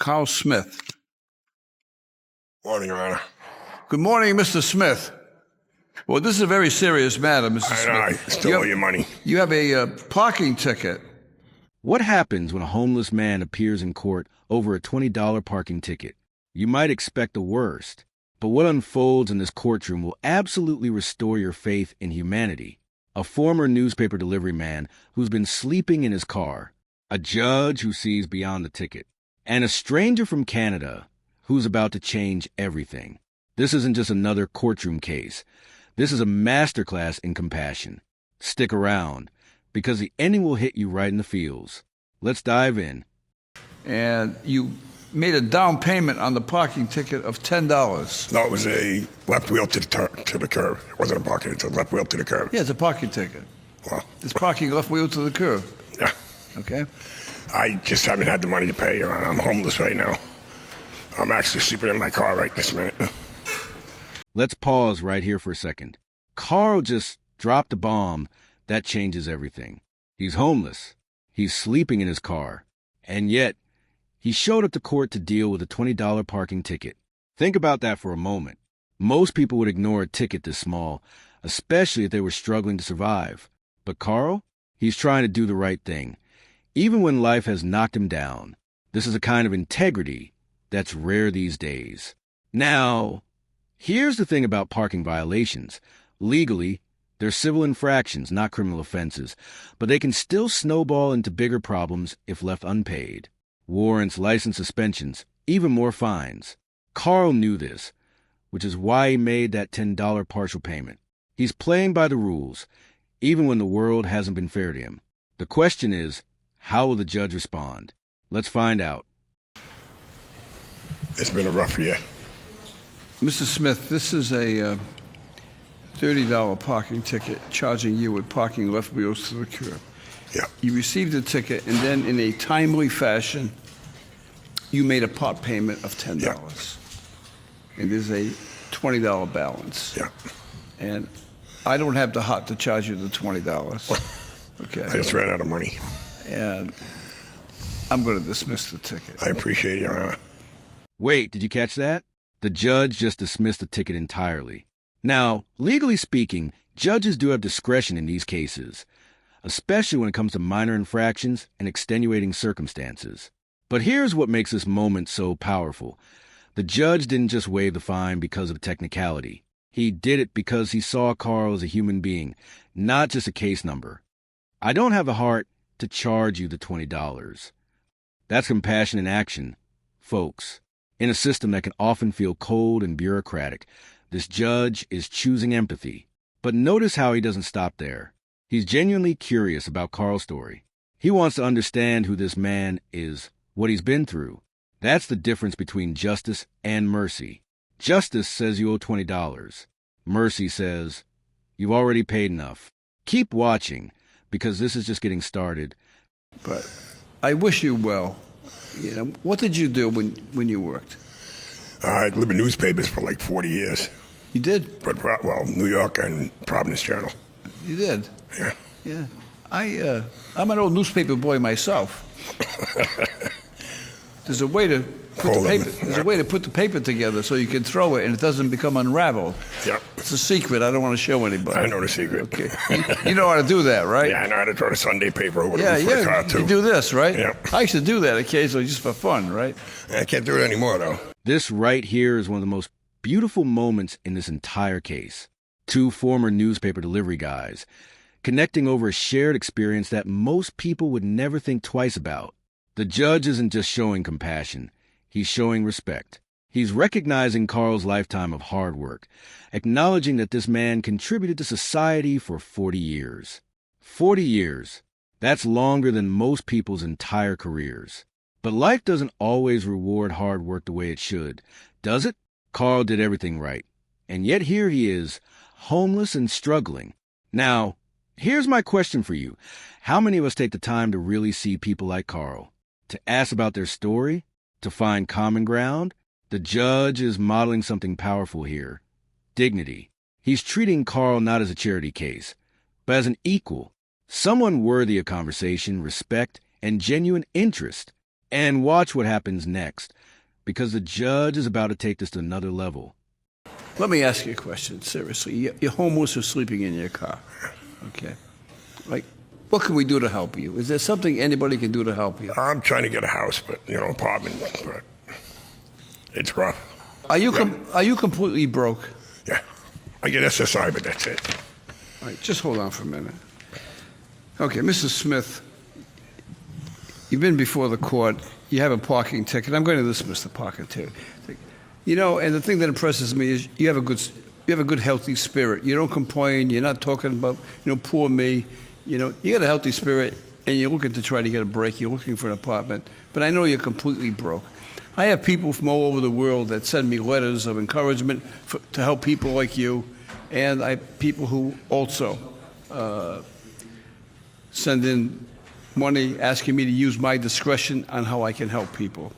Carl Smith. Morning, Your Honor. Good morning, Mr. Smith. Well, this is a very serious matter, Mr. Smith. I still owe you money. You have a parking ticket. What happens when a homeless man appears in court over a $20 parking ticket? You might expect the worst, but what unfolds in this courtroom will absolutely restore your faith in humanity. A former newspaper delivery man who's been sleeping in his car, a judge who sees beyond the ticket, and a stranger from Canada who's about to change everything. This isn't just another courtroom case. This is a masterclass in compassion. Stick around, because the ending will hit you right in the feels. Let's dive in. And you made a down payment on the parking ticket of $10. No, it was a left wheel to the curb. It wasn't a parking, it's a left wheel to the curb. Yeah, it's a parking ticket. Well, It's parking left wheel to the curb. yeah. Okay? I just haven't had the money to pay, Your Honor. I'm homeless right now. I'm actually sleeping in my car right this minute. Let's pause right here for a second. Carl just dropped a bomb that changes everything. He's homeless. He's sleeping in his car. And yet, he showed up to court to deal with a $20 parking ticket. Think about that for a moment. Most people would ignore a ticket this small, especially if they were struggling to survive. But Carl, he's trying to do the right thing. Even when life has knocked him down, this is a kind of integrity that's rare these days. Now, here's the thing about parking violations. Legally, they're civil infractions, not criminal offenses, but they can still snowball into bigger problems if left unpaid. Warrants, license suspensions, even more fines. Carl knew this, which is why he made that $10 partial payment. He's playing by the rules, even when the world hasn't been fair to him. The question is, how will the judge respond? Let's find out. It's been a rough year. Mr. Smith, this is a $30 parking ticket charging you with parking left wheels to the curb. Yeah. You received the ticket, and then in a timely fashion, you made a part payment of $10. Yeah. And there's a $20 balance. Yeah. And I don't have the heart to charge you the $20. Okay. I just ran out of money. And I'm going to dismiss the ticket. I appreciate it, Your Honor. Wait, did you catch that? The judge just dismissed the ticket entirely. Now, legally speaking, judges do have discretion in these cases, especially when it comes to minor infractions and extenuating circumstances. But here's what makes this moment so powerful. The judge didn't just waive the fine because of technicality. He did it because he saw Carl as a human being, not just a case number. I don't have the heart to charge you the $20. That's compassion in action, folks. In a system that can often feel cold and bureaucratic, this judge is choosing empathy. But notice how he doesn't stop there. He's genuinely curious about Carl's story. He wants to understand who this man is, what he's been through. That's the difference between justice and mercy. Justice says you owe $20. Mercy says, you've already paid enough. Keep watching, because this is just getting started. But I wish you well. You know, what did you do when you worked? I lived in newspapers for like 40 years. You did? But, well, New York and Providence Journal. You did? Yeah. Yeah. I'm an old newspaper boy myself. There's a way to put the paper. There's a way to put the paper together so you can throw it and it doesn't become unraveled. Yeah. It's a secret. I don't want to show anybody. I know the secret. Okay. You know how to do that, right? Yeah, I know how to throw the Sunday paper over the Yeah, roof of the car, yeah. too. You do this, right? Yeah. I used to do that occasionally just for fun, right? I can't do it anymore, though. This right here is one of the most beautiful moments in this entire case. Two former newspaper delivery guys connecting over a shared experience that most people would never think twice about. The judge isn't just showing compassion. He's showing respect. He's recognizing Carl's lifetime of hard work, acknowledging that this man contributed to society for 40 years. 40 years. That's longer than most people's entire careers. But life doesn't always reward hard work the way it should, does it? Carl did everything right. And yet here he is, homeless and struggling. Now, here's my question for you. How many of us take the time to really see people like Carl? To ask about their story? To find common ground? The judge is modeling something powerful here. Dignity. He's treating Carl not as a charity case, but as an equal, someone worthy of conversation, respect, and genuine interest. And watch what happens next, because the judge is about to take this to another level. Let me ask you a question, seriously. You're homeless or sleeping in your car, okay? Like, what can we do to help you? Is there something anybody can do to help you? I'm trying to get a house, but, apartment, but it's rough. Are you completely broke? Yeah. I get SSI, but that's it. All right, just hold on for a minute. Okay, Mrs. Smith, you've been before the court. You have a parking ticket. I'm going to dismiss the parking ticket. And the thing that impresses me is you have a good, healthy spirit. You don't complain. You're not talking about, poor me. You got a healthy spirit, and you're looking to try to get a break. You're looking for an apartment. But I know you're completely broke. I have people from all over the world that send me letters of encouragement to help people like you, and I have people who also send in money asking me to use my discretion on how I can help people.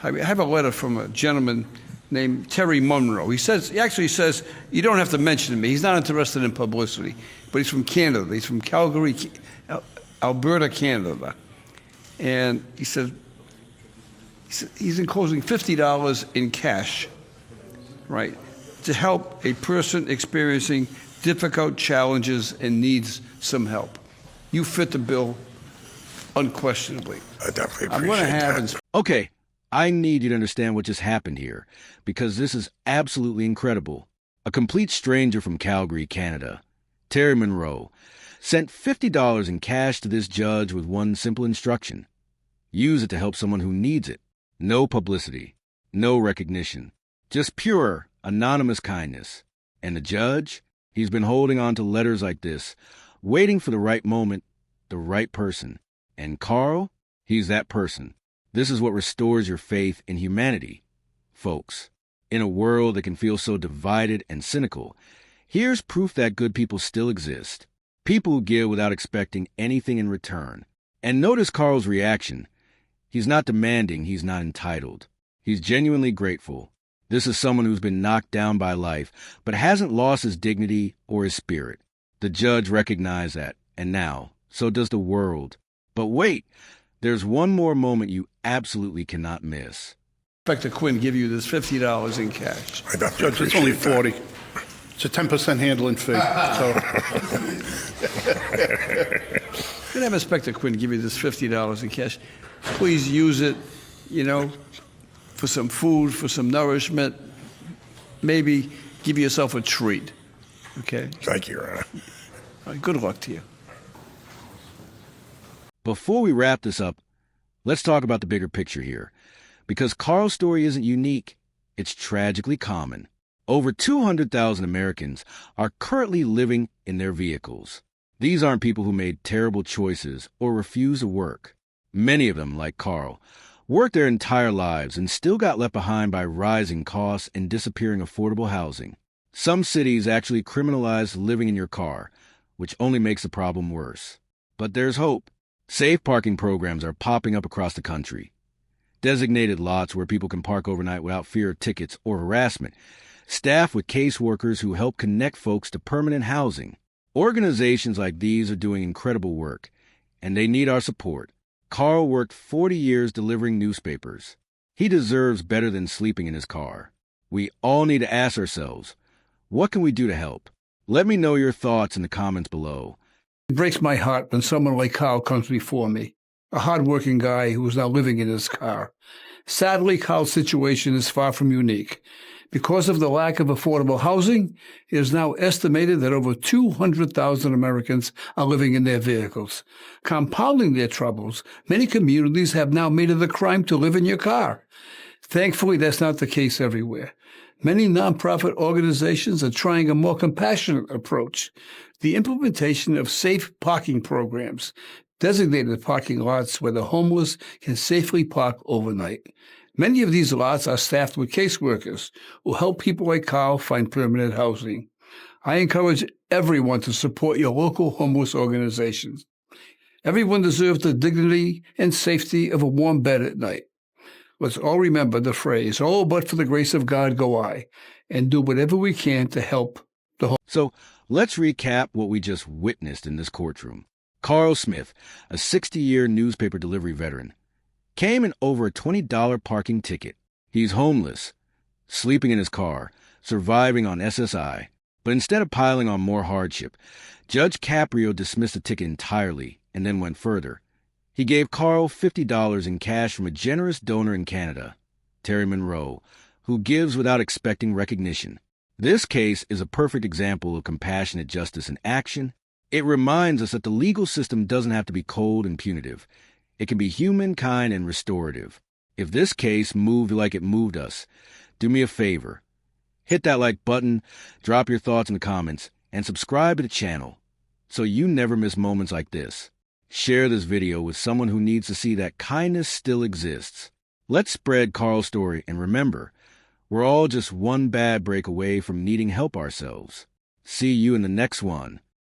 I have a letter from a gentleman named Terry Munro. He actually says, you don't have to mention me. He's not interested in publicity, but he's from Canada. He's from Calgary, Alberta, Canada. And he said he's enclosing $50 in cash, right, to help a person experiencing difficult challenges and needs some help. You fit the bill unquestionably. I definitely I'm going to appreciate have that. Okay, I need you to understand what just happened here, because this is absolutely incredible. A complete stranger from Calgary, Canada, Terry Monroe, sent $50 in cash to this judge with one simple instruction. Use it to help someone who needs it. No publicity, no recognition, just pure, anonymous kindness. And the judge, he's been holding on to letters like this, waiting for the right moment, the right person. And Carl, he's that person. This is what restores your faith in humanity. Folks, in a world that can feel so divided and cynical, here's proof that good people still exist. People who give without expecting anything in return. And notice Carl's reaction. He's not demanding, he's not entitled. He's genuinely grateful. This is someone who's been knocked down by life, but hasn't lost his dignity or his spirit. The judge recognized that, and now, so does the world. But wait, there's one more moment you absolutely cannot miss. Inspector Quinn give you this $50 in cash. I definitely Judge, it's only appreciate 40. It's a 10% handling fee. So Can I have Inspector Quinn give you this $50 in cash? Please use it, for some food, for some nourishment. Maybe give yourself a treat. Okay? Thank you, Your Honor. All right, good luck to you. Before we wrap this up, let's talk about the bigger picture here. Because Carl's story isn't unique, it's tragically common. Over 200,000 Americans are currently living in their vehicles. These aren't people who made terrible choices or refused to work. Many of them, like Carl, worked their entire lives and still got left behind by rising costs and disappearing affordable housing. Some cities actually criminalize living in your car, which only makes the problem worse. But there's hope. Safe parking programs are popping up across the country. Designated lots where people can park overnight without fear of tickets or harassment. Staffed with caseworkers who help connect folks to permanent housing. Organizations like these are doing incredible work, and they need our support. Carl worked 40 years delivering newspapers. He deserves better than sleeping in his car. We all need to ask ourselves, what can we do to help? Let me know your thoughts in the comments below. It breaks my heart when someone like Carl comes before me, a hard-working guy who is now living in his car. Sadly, Carl's situation is far from unique. Because of the lack of affordable housing, it is now estimated that over 200,000 Americans are living in their vehicles. Compounding their troubles, many communities have now made it a crime to live in your car. Thankfully, that's not the case everywhere. Many nonprofit organizations are trying a more compassionate approach. The implementation of safe parking programs, designated parking lots where the homeless can safely park overnight. Many of these lots are staffed with caseworkers who help people like Carl find permanent housing. I encourage everyone to support your local homeless organizations. Everyone deserves the dignity and safety of a warm bed at night. Let's all remember the phrase, "Oh, but for the grace of God go I," and do whatever we can to help the homeless. So let's recap what we just witnessed in this courtroom. Carl Smith, a 60-year newspaper delivery veteran. came in over a $20 parking ticket. He's homeless, sleeping in his car, surviving on SSI. But instead of piling on more hardship, Judge Caprio dismissed the ticket entirely and then went further. He gave Carl $50 in cash from a generous donor in Canada, Terry Monroe, who gives without expecting recognition. This case is a perfect example of compassionate justice in action. It reminds us that the legal system doesn't have to be cold and punitive. It can be human, kind, and restorative. If this case moved like it moved us, do me a favor. Hit that like button, drop your thoughts in the comments, and subscribe to the channel so you never miss moments like this. Share this video with someone who needs to see that kindness still exists. Let's spread Carl's story, and remember, we're all just one bad break away from needing help ourselves. See you in the next one.